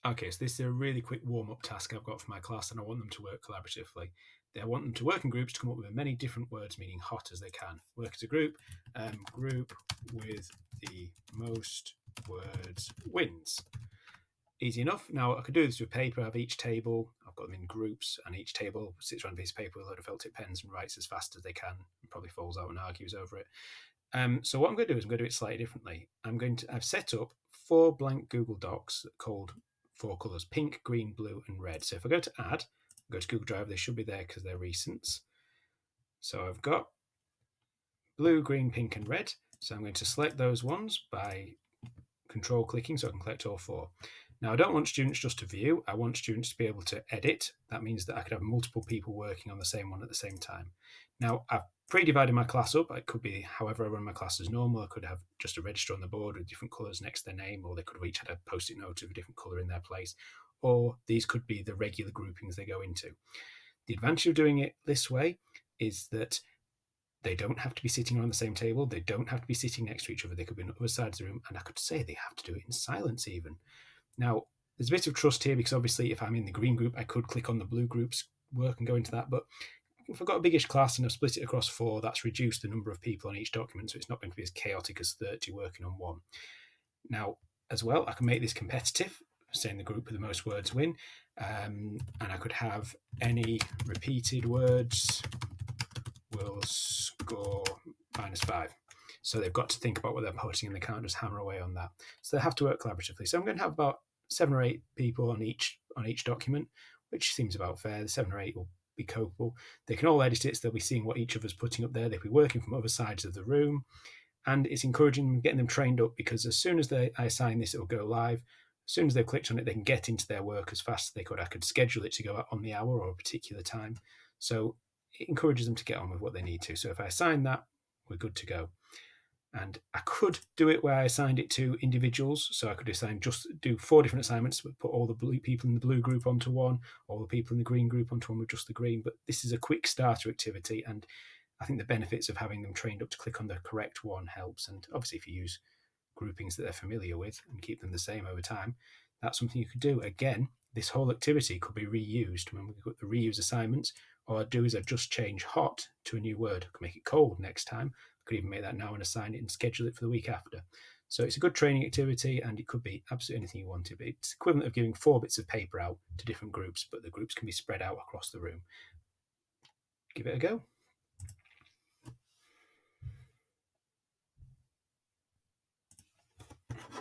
Okay, so this is a really quick warm-up task I've got for my class, and I want them to work collaboratively. I want them to work in groups to come up with as many different words meaning hot as they can. Work as a group. Group with the most words wins. Easy enough. Now I could do this with paper. I have each table, I've got them in groups, and each table sits around a piece of paper with a load of felt tip pens and writes as fast as they can, and probably falls out and argues over it. So what I'm going to do is I'm going to do it slightly differently. I've set up 4 blank Google Docs called 4 colours: pink, green, blue, and red. So if I go to add, go to Google Drive, they should be there because they're recents. So I've got blue, green, pink, and red. So I'm going to select those ones by control clicking so I can collect all 4. Now, I don't want students just to view. I want students to be able to edit. That means that I could have multiple people working on the same one at the same time. Now, I've pre-divided my class up. It could be however I run my class as normal. I could have just a register on the board with different colours next to their name, or they could have each had a post-it note of a different colour in their place, or these could be the regular groupings they go into. The advantage of doing it this way is that they don't have to be sitting around the same table. They don't have to be sitting next to each other. They could be on other sides of the room, and I could say they have to do it in silence even. Now, there's a bit of trust here because obviously if I'm in the green group, I could click on the blue group's work and go into that. But if I've got a biggish class and I've split it across 4, that's reduced the number of people on each document. So it's not going to be as chaotic as 30 working on one. Now, as well, I can make this competitive, saying the group with the most words win. And I could have any repeated words will score -5. So they've got to think about what they're putting and they can't just hammer away on that. So they have to work collaboratively. So I'm going to have about 7 or 8 people on each document, which seems about fair. The 7 or 8 will be copable. They can all edit it, so they'll be seeing what each of us putting up there. They'll be working from other sides of the room. And it's encouraging them, getting them trained up, because as soon as I assign this, it'll go live. As soon as they've clicked on it, they can get into their work as fast as they could. I could schedule it to go out on the hour or a particular time. So it encourages them to get on with what they need to. So if I assign that, we're good to go. And I could do it where I assigned it to individuals. So I could do 4 different assignments, but put all the blue people in the blue group onto one, all the people in the green group onto one with just the green. But this is a quick starter activity, and I think the benefits of having them trained up to click on the correct one helps. And obviously, if you use groupings that they're familiar with and keep them the same over time, that's something you could do. Again, this whole activity could be reused when we got the reuse assignments. All I'd do is I'd just change hot to a new word. I could make it cold next time. I could even make that now and assign it and schedule it for the week after. So it's a good training activity, and it could be absolutely anything you wanted. But it's equivalent of giving 4 bits of paper out to different groups, but the groups can be spread out across the room. Give it a go.